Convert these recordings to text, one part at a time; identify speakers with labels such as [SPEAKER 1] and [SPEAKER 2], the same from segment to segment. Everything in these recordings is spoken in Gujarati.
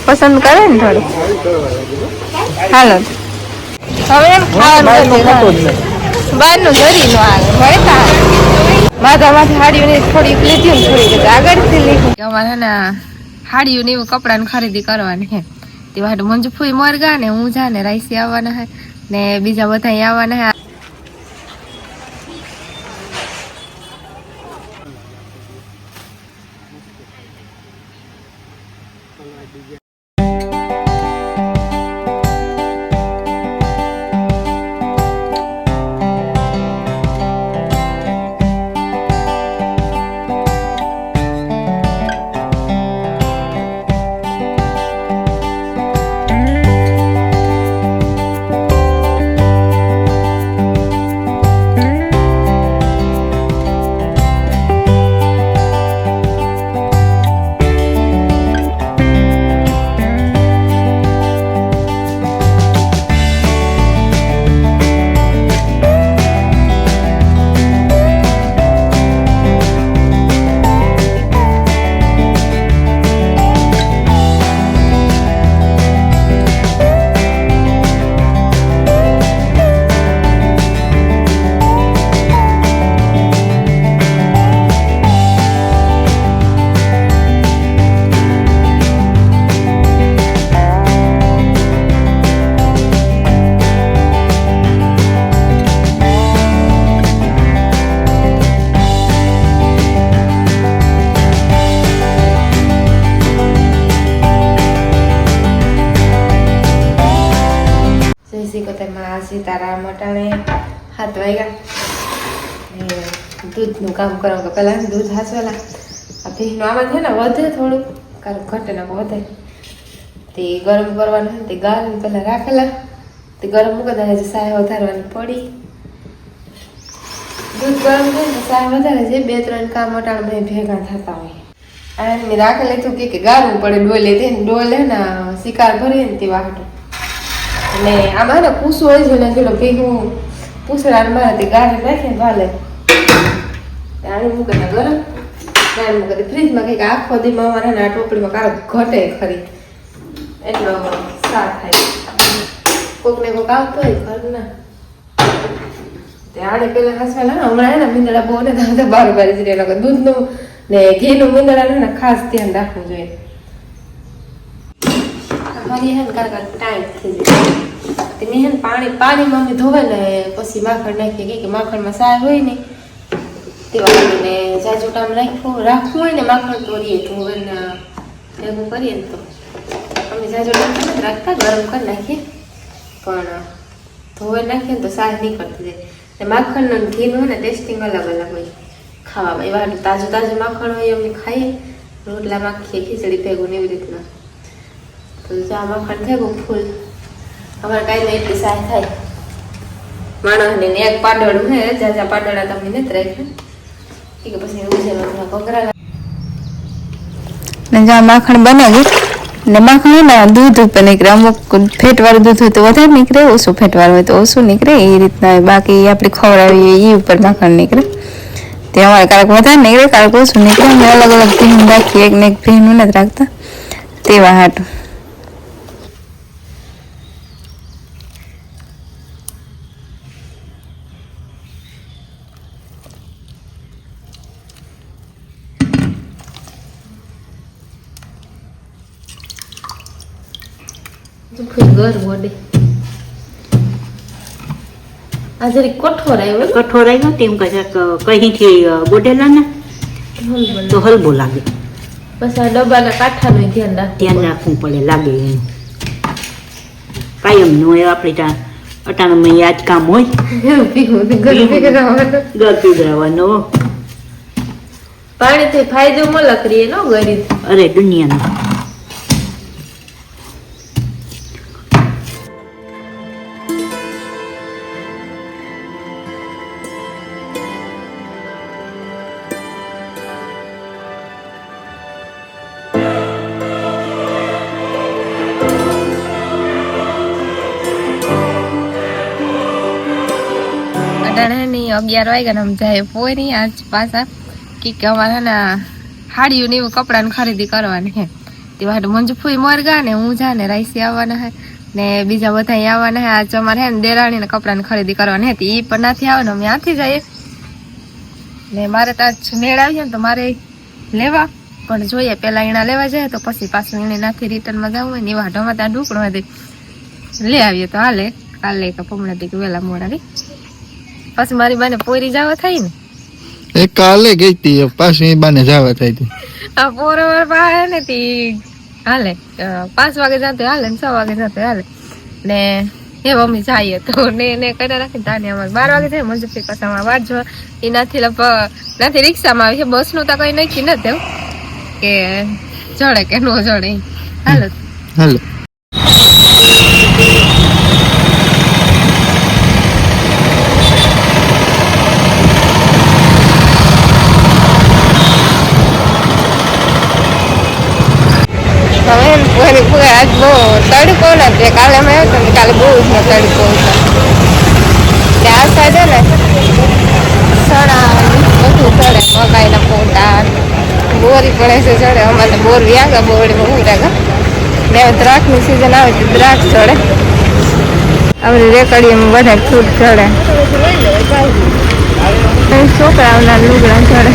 [SPEAKER 1] પસંદ કરે ને થોડું. હાલો હવે એમ ખાવાનું બહારનું જરી નો આવે મળતા માધામાંથી હાડીઓની થોડીક લીધી ને થોડીક આગળથી લીધી. અમારે ને હાડીઓ ને એવું કપડા ની ખરીદી કરવાની હે. તે વાટ મંજુ ફૂઈ મરગા ને હું જા ને રાઈસી આવવાના હે ને બીજા બધા આવવાના હે. સીતારામ અટાણે 7 વાગ્યા દૂધનું કામ કરો કે પેલા દૂધ હાસવેલા આ ભીનું આમાં છે ને વધે થોડું કારણ ઘટે ને વધે તે ગરમ કરવાનું તે ગાળીને પેલા રાખેલા તે ગરમ મૂકી દે સાય વધારવાની પડી દૂધ ગરમ થાય ને સાય વધારે છે 2-3 કામ અટાણે બે ભેગા થતા હોય આ મેં રાખેલું હતું કે ગાળવું પડે ડોલે દે ને ડોલે ને શિકાર ભરીએ ને તે વાટું ને આમાં ને પૂછું હોય છે ને પેલો ભેગું પૂછડાને મારે તે ગાડી નાખીને ભાલે આને મૂકે ને ગરમ ગાડી મૂકે ફ્રીજમાં કંઈક આખો દીમાં અમારે ને આ ટોપડીમાં કાળો ઘટે ખરી એટલો સાર થાય કોક ને કોક આવતો હોય ઘરના તે આને પેલા હસવાના હમણાં ને મીંદડા બહુ ને તો બાર જ રહે દૂધનું ને ઘીનું મીંદડા ને ખાસ ધ્યાન રાખવું જોઈએ મારી હે કાકા ટાઈટ થઈ જાય તે મેં પાણીમાં અમે ધોવે ને પછી માખણ નાખીએ કે માખણમાં સાય હોય ને તેવા ને જાજુ ટાઈમ રાખવું હોય ને માખણ તોડીએ ધોવે ને ભેગું કરીએ ને તો અમે જાજુ ટાઈમ રાખતા ગરમ કરી નાખીએ પણ ધોવે નાખીએ ને તો સાય નીકળતી જાય ને માખણ ને ઘીનું હોય ને ટેસ્ટિંગ અલગ અલગ હોય ખાવામાં એવા તાજું માખણ હોય અમે ખાઈએ રોટલા માખીએ ખીચડી ભેગું ને એવી રીતના તો જા માખણ થયું ફૂલ અમારે કાંઈ એટલી સાય થાય માણસને એક પાડોળું હે જાજા પાડોળા તમે નથી રાખ્યા કે પછી ઉજેલા કોકરા ને જા માખણ બને ગયું ને માખણ ને દૂધ ઉપર નીકળે અમુક ફેટવાળું દૂધ હોય તો વધારે નીકળે ઓછું ફેટવાળું હોય તો ઓછું નીકળે એ રીતના બાકી આપણે ખવડાવીએ એ ઉપર માખણ નીકળે તે અમારે કારક વધારે નીકળે કારક ઓછું નીકળે અમે અલગ અલગ ભીનું રાખીએ એક ને એક ભીનું નથી રાખતા તેવા હાટું ઘર વડે આ જરી કઠોર આવ્યો
[SPEAKER 2] તેમ કહીથી ગોડેલા ને તો હલબો લાગે
[SPEAKER 1] બસ આ ડબ્બાના કાંઠાનું ધ્યાન
[SPEAKER 2] રાખવું પડે લાગે એમ કાયમ નું આપણે ત્યાં અટાણામાં યાદ કામ હોય
[SPEAKER 1] ઘર
[SPEAKER 2] પીવડાવવાનો
[SPEAKER 1] પાણીથી ફાયદો મળે કરીએ નો ગરીબ
[SPEAKER 2] અરે દુનિયાનો
[SPEAKER 1] નહીં 11 વાગ્યા ને જાય પોરી આજ પાછા કે અમારે ને હાડીઓ ને એવું કપડા ની ખરીદી કરવાની છે તે વાટે મંજુ ફૂઈ મોરગા ને હું જા ને રાઈસી આવવાના હે ને બીજા બધા આવવાના હે. આજ અમારે હે ને દેરાણી ને કપડાની ખરીદી કરવાની હતી, ઈ પણ નથી આવે ને અમે આથી જઈએ ને મારે તો આજ મેળ આવી ને તો મારે લેવા પણ જોઈએ પેલા એના લેવા જાય તો પછી પાછું એને નાથી રિટર્નમાં જવું હોય ને એવા ઢોમાં ત્યાં ઢુકડું હતી લઈ આવીએ તો હાલે. કાલે કે પમણા દી વેલા મોડા રી પછી મારી બાને પોરી જવા થાય ને
[SPEAKER 3] એ કાલે ગઈ હતી પાછી બાને જવા થઈ હતી.
[SPEAKER 1] આ પોરવાર પાસે ને તી હાલે 5 વાગે જતો હાલે ને 6 વાગે જતો હાલે ને એ મમ્મી જઈએ તો ને કરી રાખી તાને અમારે 12 વાગે જાય મજૂરી કસામાં વાટ જો એનાથી નથી રિક્ષામાં આવી છે. બસનું તો કઈ નક્કી નથી કે ચડે કે ન ચડે. હાલો
[SPEAKER 3] હાલો
[SPEAKER 1] હવે આજ બહુ તડકો નથી. કાલે અમે આવ્યો ને કાલે બહુ જ તડકો હતો. આ સાઈડ ને સણા બધું ચડે, મકાઈના પોટા બોરી પડે છે ચડે. અમારે બોર વ્યાગા બોરડી બહુ રાગા ને દ્રાક્ષની સિઝન આવે તો દ્રાક્ષ ચડે. અમારી રેકડીમાં બધા ફ્રૂટ ચડે, છોકરાઓના લુગડા ચડે.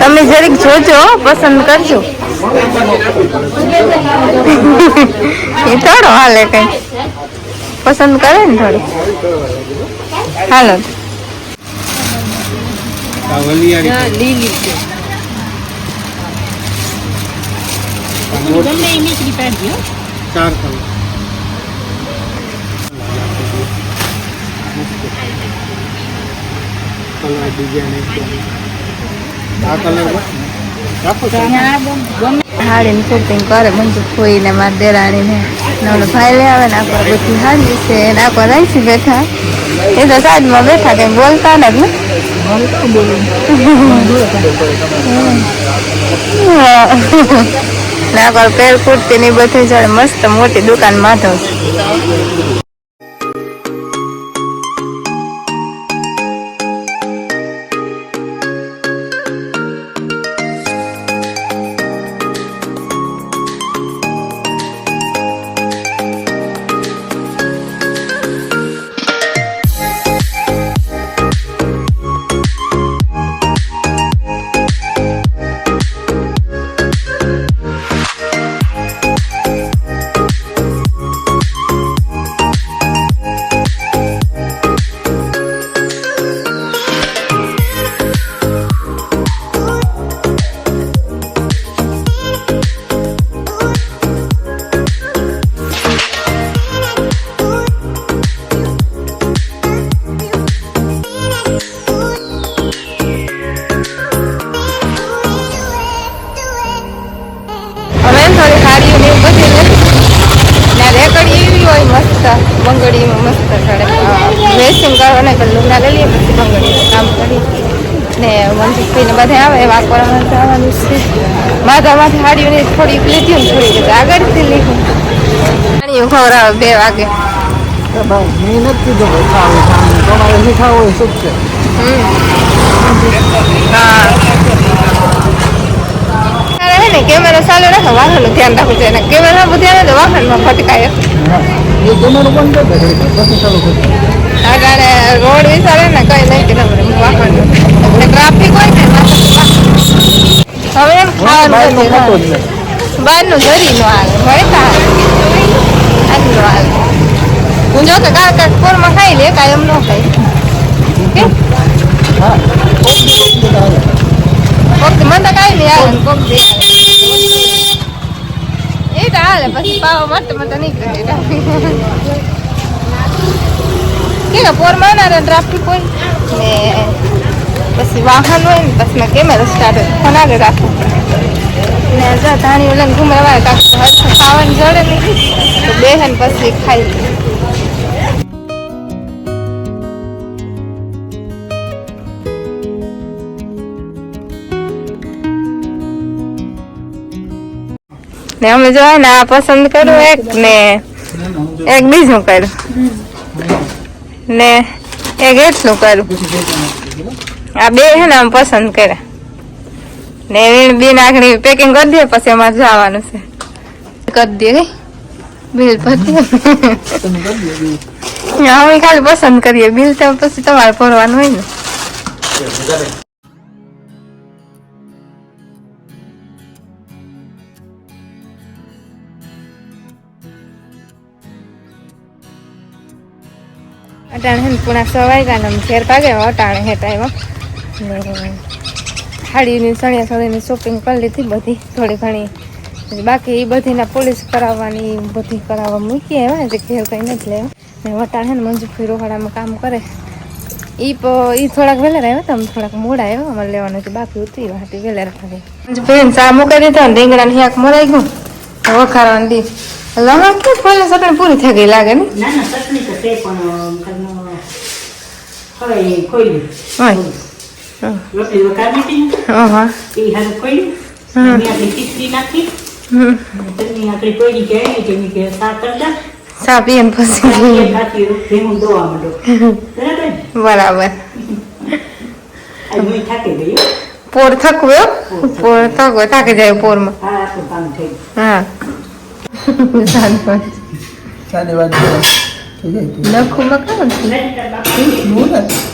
[SPEAKER 1] તમે જરીક જોજો, પસંદ કરજો. એ થોડો હાલે કઈ પસંદ કરે ને થોડું હાલો. હાડી ને શોપિંગ કરે મંજુ ફોઈ ને મારા દેરાણી ને નવનો ભાઈ લે આવે ને આખો બધી હાડી છે ને આખો રાઈસી બેઠા. એ તો સાઈડમાં બેઠા કઈ બોલતા નથી ને આખો પેર કુર્તી ની બધી છે મસ્ત મોટી દુકાન માધવ. બંગડીમાં મસ્ત ચડે વેસ્ટિંગ કરવાના તો લુગડા લઈ લઈએ પછી બંગડીમાં કામ કરી ને મંજુભાઈને બધા આવે વાકોરામાં જવાનું છે. માધામાંથી હાડીઓની થોડીક લીધી ને થોડીક આગળથી લીધું હાડીઓ ખવડાવે 2 વાગે. ને કેમેરા ચાલુ રાખો, વાહનનું ધ્યાન રાખવું જોઈએ. કેમેરા ધ્યાન તો વાહનમાં ફટકાય. રોડ વિચારે ને કઈ નહીં કે વાહન ટ્રાફિક હોય ને હવે એમ ખાવાનું બહારનું જરી નો આવે મળતા આજનો આવે. હું જો કે કાંક કોરમાં ખાઈ લે કાંઈ એમ ન ખાઈ કોક મને કાંઈ નહીં આવે કોક એ તો હાલે પછી પાવા માટે મને નહીં કરે કે પોરમાં ના ટ્રાફિક હોય ને પછી વાહન હોય ને પછી મેં કેમેરા સ્ટાર્ટ ફોન આગળ રાખવું ને જા ધાણી લઈને ઘુમાવાય કાંક ખાવાનું જડે નહીં તો બેહન પછી ખાઈ ને અમે જો ને આ પસંદ કર્યું એક ને એક બીજું કર્યું ને એક એટલું કર્યું. આ બે હે ને આમ પસંદ કર્યા ને વીણ બી નાખણી પેકિંગ કરી દે પછી અમારે જવાનું છે. કરી દે બિલ પછી અમે ખાલી પસંદ કરીએ બિલ તો પછી તમારે ભરવાનું હોય ને. અટાણે હે પુણા 6 વાગ્યા ને ઘેર ભાગે અટાણે હેઠ આવ્યો ને સાડીની ચણિયા ચોળીની શોપિંગ કરી લીધી બધી થોડી ઘણી બાકી એ બધીના પોલીસ કરાવવાની બધી કરાવવા મૂકી આવ્યા જે ઘેર કંઈ નથી લેવા ને વટાણ હે ને મંજુફી રોહાડામાં કામ કરે એ થોડાક વહેલા આવ્યા તમે થોડાક મોડા આવ્યા અમારે લેવાનું હતું બાકી ઉતરી વાટી વહેલા રાખે મંજુફી ચા મૂકી દીધો ને રીંગણાની શાક મરાઈ ગયું વખારવાની દી લમણ કે પહેલા ચટણી પૂરી થઈ ગઈ લાગે ને.
[SPEAKER 2] ના ના ચટણી તો છે પણ હવે ખોઈ રોટલી વઘાર નાખી
[SPEAKER 1] હા
[SPEAKER 2] એ હારું ખોઈ આપણી ખીચડી નાખી ચટણી આપણી કોઈની કે આવી કે સા કરતા
[SPEAKER 1] ચા પીએ ને પછી
[SPEAKER 2] નાખી ભેગું દોવા માંડો
[SPEAKER 1] બરાબર.
[SPEAKER 2] આ હું થાકી ગઈ
[SPEAKER 1] પોર થકવ્યો પોર થકવો થાકી જાય પોરમાં.
[SPEAKER 2] હા આપણું કામ થઈ
[SPEAKER 1] હા
[SPEAKER 3] સાડી વાત
[SPEAKER 1] લખું મકાન
[SPEAKER 2] ગયું